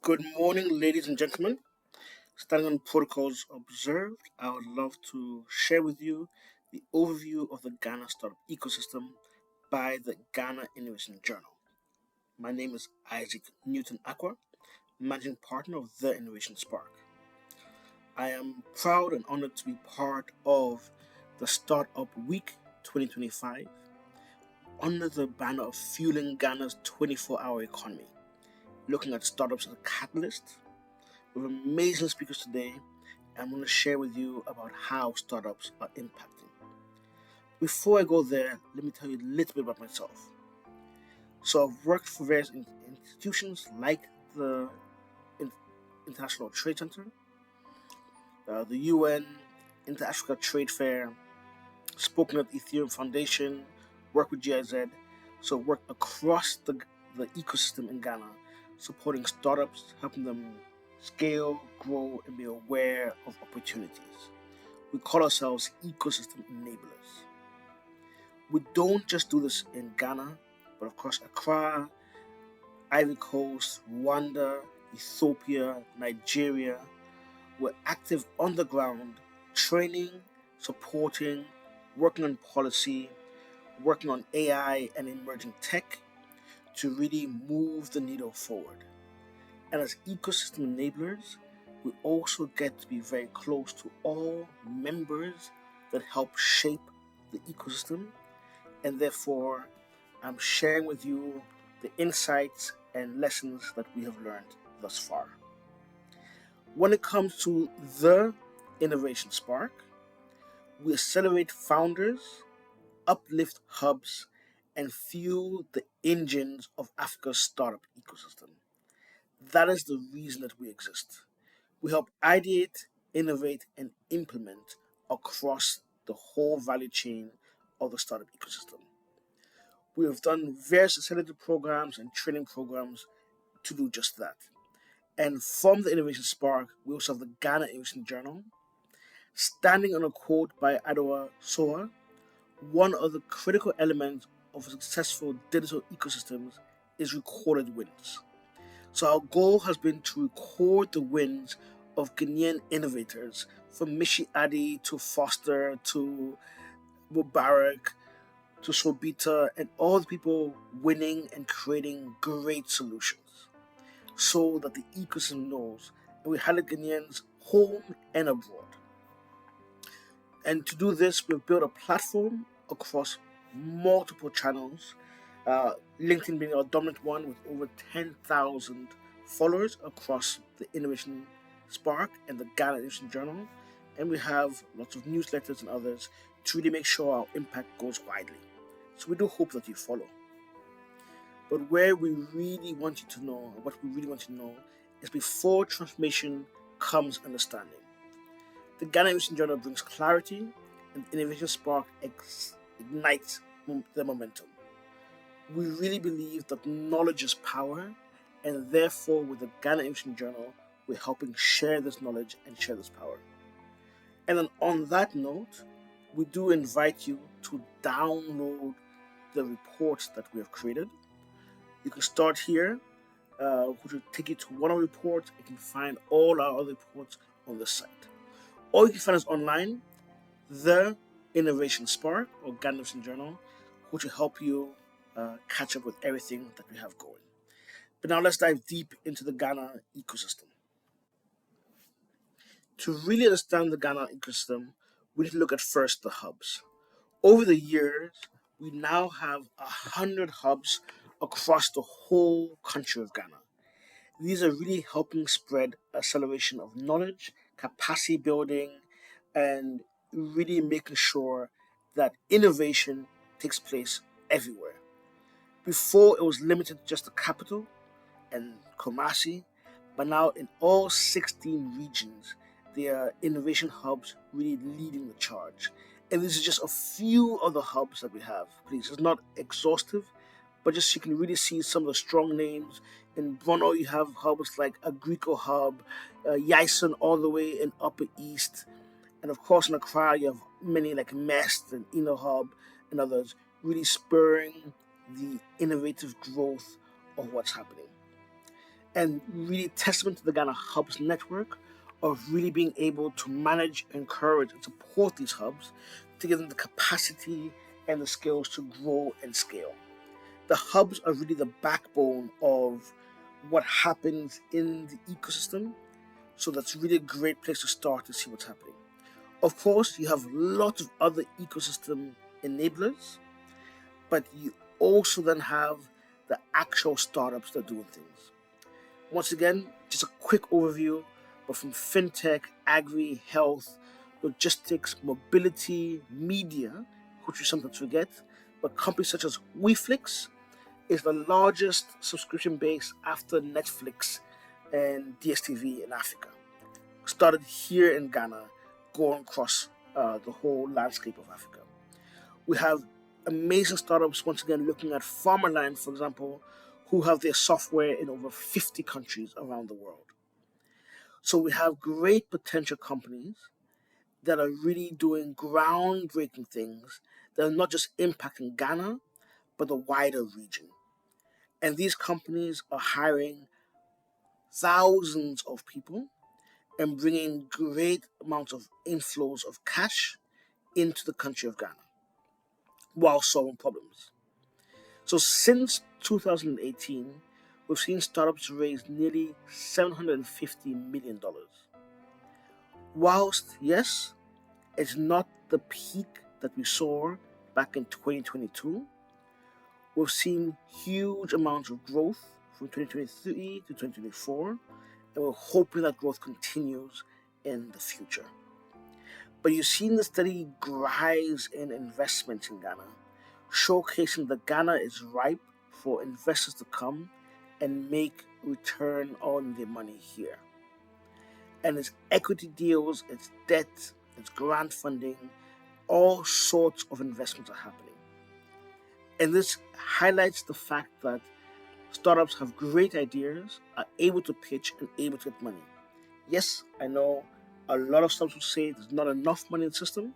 Good morning, ladies and gentlemen. Standing on protocols observed, I would love to share with you the overview of the Ghana startup ecosystem by the Ghana Innovation Journal. My name is Isaac Newton Acquah, managing partner of the Innovation Spark. I am proud and honored to be part of the Startup Week 2025 under the banner of fueling Ghana's 24-hour economy, looking at startups as a catalyst. We have amazing speakers today. I'm going to share with you about how startups are impacting. Before I go there, let me tell you a little bit about myself. So I've worked for various institutions like the International Trade Center, the UN, Inter-Africa Trade Fair, spoken at the Ethereum Foundation, worked with GIZ, so worked across the ecosystem in Ghana, supporting startups, helping them scale, grow, and be aware of opportunities. We call ourselves ecosystem enablers. We don't just do this in Ghana, but across Accra, Ivory Coast, Rwanda, Ethiopia, Nigeria. We're active on the ground, training, supporting, working on policy, working on AI and emerging tech to really move the needle forward. And as ecosystem enablers, we also get to be very close to all members that help shape the ecosystem. And therefore, I'm sharing with you the insights and lessons that we have learned thus far. When it comes to the Innovation Spark, we accelerate founders, uplift hubs, and fuel the engines of Africa's startup ecosystem. That is the reason that we exist. We help ideate, innovate, and implement across the whole value chain of the startup ecosystem. We have done various accelerated programs and training programs to do just that. And from the Innovation Spark, we also have the Ghana Innovation Journal, standing on a quote by Adawa Soa, one of the critical elements of successful digital ecosystems is recorded wins. So our goal has been to record the wins of Ghanaian innovators, from Mishi Adi to Foster to Mubarak to Sobita, and all the people winning and creating great solutions, so that the ecosystem knows, and we highlight Ghanaians home and abroad. And to do this, we've built a platform across multiple channels, LinkedIn being our dominant one with over 10,000 followers across the Innovation Spark and the Ghana Innovation Journal. And we have lots of newsletters and others to really make sure our impact goes widely. So we do hope that you follow. But where we really want you to know, what we really want you to know, is before transformation comes understanding. The Ghana Innovation Journal brings clarity, and the Innovation Spark ignites the momentum. We really believe that knowledge is power, and therefore, with the Ghana Innovation Journal, we're helping share this knowledge and share this power. And then on that note, we do invite you to download the reports that we have created. You can start here, which will take you to one of the reports. You can find all our other reports on the site. Or you can find us online, the Innovation Spark or Ghana Innovation Journal, which will help you catch up with everything that we have going. But now let's dive deep into the Ghana ecosystem. To really understand the Ghana ecosystem, we need to look at first the hubs. Over the years, we now have 100 hubs across the whole country of Ghana. These are really helping spread acceleration of knowledge, capacity building, and really making sure that innovation takes place everywhere. Before, it was limited to just the capital and Kumasi, but now in all 16 regions, there are innovation hubs really leading the charge. And this is just a few of the hubs that we have. Please, it's not exhaustive, but just you can really see some of the strong names. In Bono, you have hubs like Agrico Hub, Yaisen all the way in Upper East. And of course, in Accra, you have many like Mest and Inno Hub and others, really spurring the innovative growth of what's happening. and really testament to the Ghana Hubs network of really being able to manage, encourage, and support these hubs to give them the capacity and the skills to grow and scale. The hubs are really the backbone of what happens in the ecosystem, so that's really a great place to start to see what's happening. Of course, you have lots of other ecosystem enablers, but you also then have the actual startups that are doing things. Once again, just a quick overview, but from fintech, agri, health, logistics, mobility, media, which we sometimes forget, but companies such as WeFlix is the largest subscription base after Netflix and DSTV in Africa. Started here in Ghana, going across the whole landscape of Africa. We have amazing startups, once again, looking at Farmerland, for example, who have their software in over 50 countries around the world. So we have great potential companies that are really doing groundbreaking things that are not just impacting Ghana, but the wider region. And these companies are hiring thousands of people and bringing great amounts of inflows of cash into the country of Ghana while solving problems. So since 2018, we've seen startups raise nearly $750 million. Whilst, yes, it's not the peak that we saw back in 2022, we've seen huge amounts of growth from 2023 to 2024, and we're hoping that growth continues in the future. But you've seen the steady rise in investments in Ghana, showcasing that Ghana is ripe for investors to come and make return on their money here. And it's equity deals, it's debt, it's grant funding, all sorts of investments are happening. And this highlights the fact that startups have great ideas, are able to pitch, and able to get money. Yes, I know a lot of startups will say there's not enough money in the system,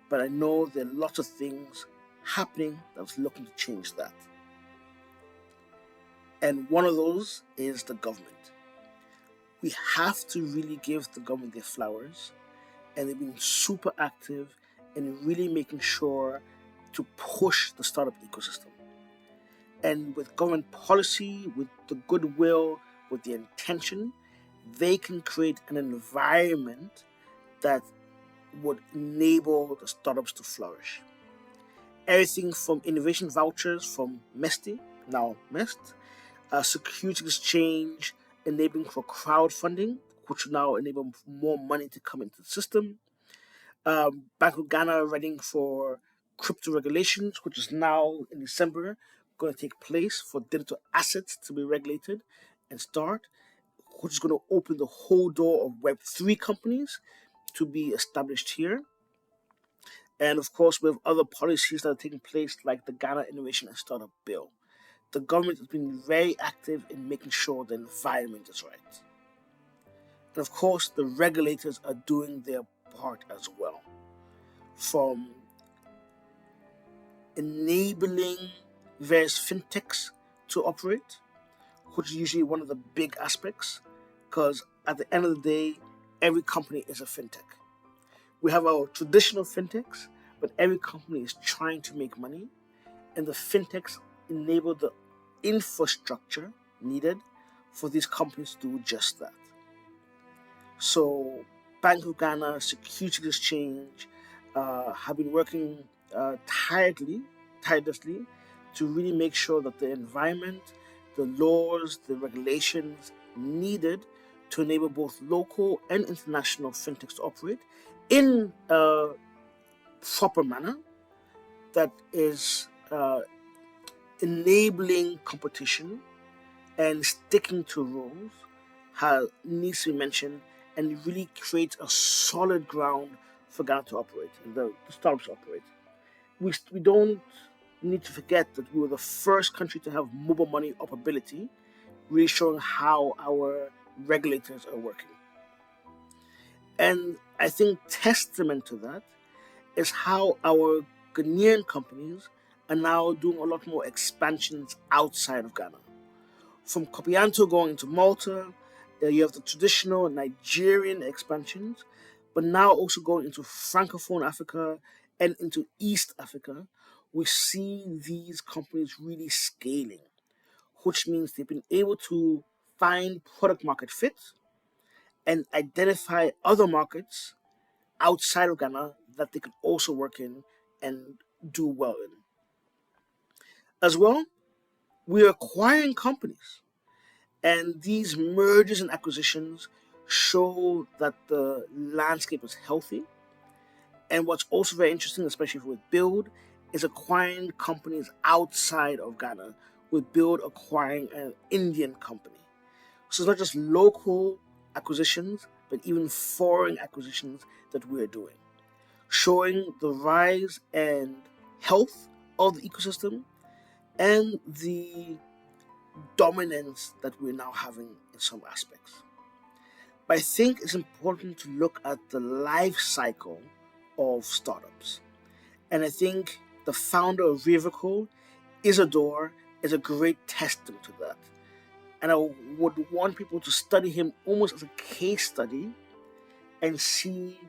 but I know there are lots of things happening that's looking to change that. And one of those is the government. We have to really give the government their flowers, and they've been super active in really making sure to push the startup ecosystem. And with government policy, with the goodwill, with the intention, they can create an environment that would enable the startups to flourish. Everything from innovation vouchers from MESTI, now MEST, security exchange, enabling for crowdfunding, which will now enable more money to come into the system. Bank of Ghana readying for crypto regulations, which is now in December going to take place for digital assets to be regulated and start, which is going to open the whole door of Web3 companies to be established here. And of course, we have other policies that are taking place, like the Ghana Innovation and Startup Bill. The government has been very active in making sure the environment is right. And of course, the regulators are doing their part as well, from enabling various fintechs to operate, which is usually one of the big aspects, because at the end of the day, every company is a fintech. We have our traditional fintechs, but every company is trying to make money, and the fintechs enable the infrastructure needed for these companies to do just that. So, Bank of Ghana, Securities Exchange have been working tirelessly to really make sure that the environment, the laws, the regulations needed to enable both local and international fintechs to operate in a proper manner that is enabling competition and sticking to rules needs to be mentioned, and really creates a solid ground for Ghana to operate and the startups to operate. We don't need to forget that we were the first country to have mobile money operability, really showing how our regulators are working. And I think testament to that is how our Ghanaian companies are now doing a lot more expansions outside of Ghana. From Copianto going into Malta, you have the traditional Nigerian expansions, but now also going into Francophone Africa and into East Africa. We see these companies really scaling, which means they've been able to find product market fit and identify other markets outside of Ghana that they could also work in and do well in. As well, we're acquiring companies, and these mergers and acquisitions show that the landscape is healthy. And what's also very interesting, especially with Build, is acquiring companies outside of Ghana, with Build acquiring an Indian company. So it's not just local acquisitions, but even foreign acquisitions that we're doing, showing the rise and health of the ecosystem and the dominance that we're now having in some aspects. But I think it's important to look at the life cycle of startups. And I think the founder of Revical, Isidore, is a great testament to that. And I would want people to study him almost as a case study and see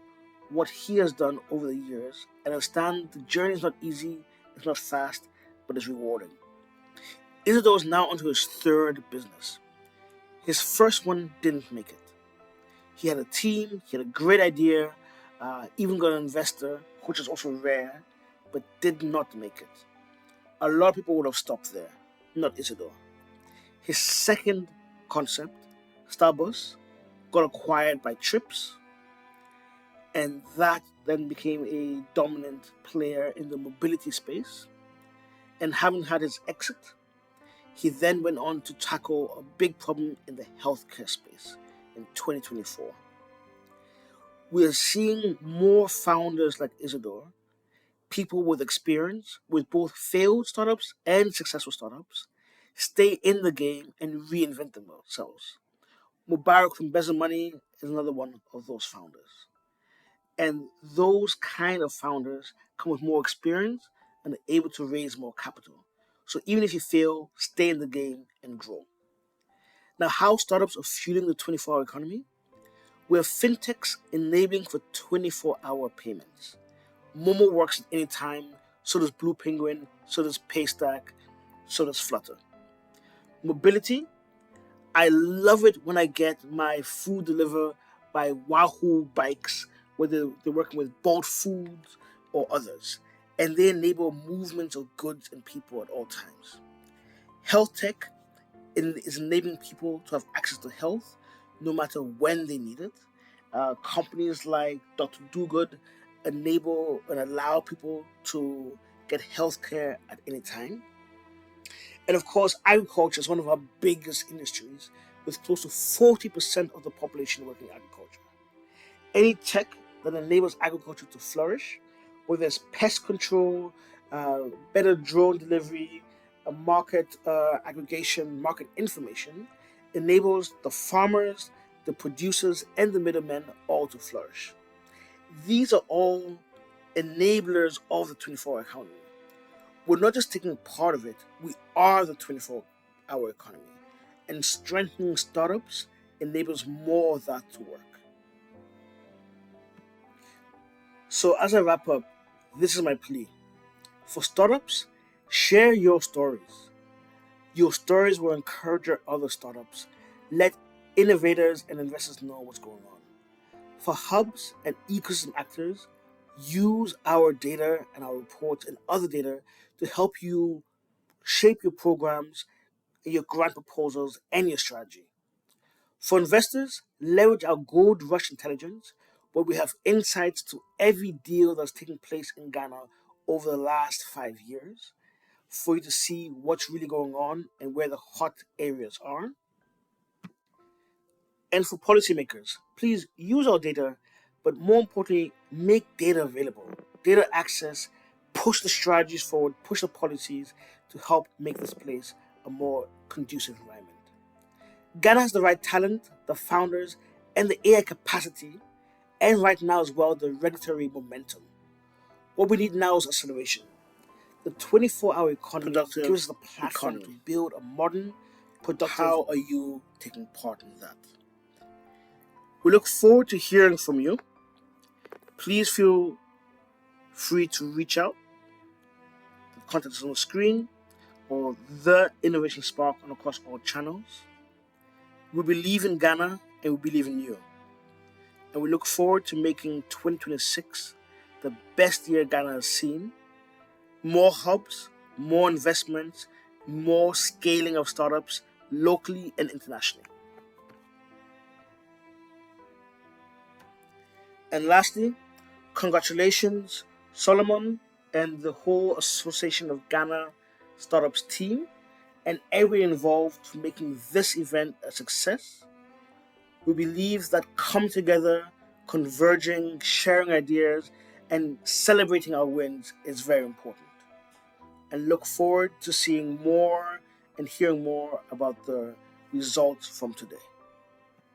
what he has done over the years and understand the journey is not easy, it's not fast, but it's rewarding. Isidore is now onto his third business. His first one didn't make it. He had a team, he had a great idea, even got an investor, which is also rare, but did not make it. A lot of people would have stopped there, not Isidore. His second concept, Starbus, got acquired by Trips, and that then became a dominant player in the mobility space. And having had his exit, he then went on to tackle a big problem in the healthcare space in 2024. We are seeing more founders like Isidore, people with experience with both failed startups and successful startups, stay in the game and reinvent themselves. Mubarak from Bezel Money is another one of those founders. And those kind of founders come with more experience and are able to raise more capital. So even if you fail, stay in the game and grow. Now, how startups are fueling the 24-hour economy? We have fintechs enabling for 24-hour payments. Momo works at any time, so does Blue Penguin, so does Paystack, so does Flutter. Mobility, I love it when I get my food delivered by Wahoo Bikes, whether they're working with Bolt Foods or others, and they enable movement of goods and people at all times. Healthtech is enabling people to have access to health no matter when they need it. Companies like Dr. Dogood enable and allow people to get healthcare at any time. And of course, agriculture is one of our biggest industries, with close to 40% of the population working in agriculture. Any tech that enables agriculture to flourish, whether it's pest control, better drone delivery, market aggregation, market information, enables the farmers, the producers, and the middlemen all to flourish. These are all enablers of the 24-hour economy. We're not just taking part of it, we are the 24-hour economy. And strengthening startups enables more of that to work. So as I wrap up, this is my plea. For startups, share your stories. Your stories will encourage other startups. Let innovators and investors know what's going on. For hubs and ecosystem actors, use our data and our reports and other data to help you shape your programs, your grant proposals, and your strategy. For investors, leverage our gold rush intelligence, where we have insights to every deal that's taking place in Ghana over the last 5 years, for you to see what's really going on and where the hot areas are. And for policymakers, please use our data, but more importantly, make data available. Data access, push the strategies forward, push the policies to help make this place a more conducive environment. Ghana has the right talent, the founders, and the AI capacity, and right now as well the regulatory momentum. What we need now is acceleration. The 24-hour economy gives us the platform to build a modern, productive. How are you taking part in that? We look forward to hearing from you. Please feel free to reach out. The contact is on the screen or the Innovation Spark on across all channels. We believe in Ghana and we believe in you. And we look forward to making 2026 the best year Ghana has seen. More hubs, more investments, more scaling of startups locally and internationally. And lastly, congratulations, Solomon and the whole Association of Ghana Startups team and everyone involved for making this event a success. We believe that coming together, converging, sharing ideas, and celebrating our wins is very important. And look forward to seeing more and hearing more about the results from today.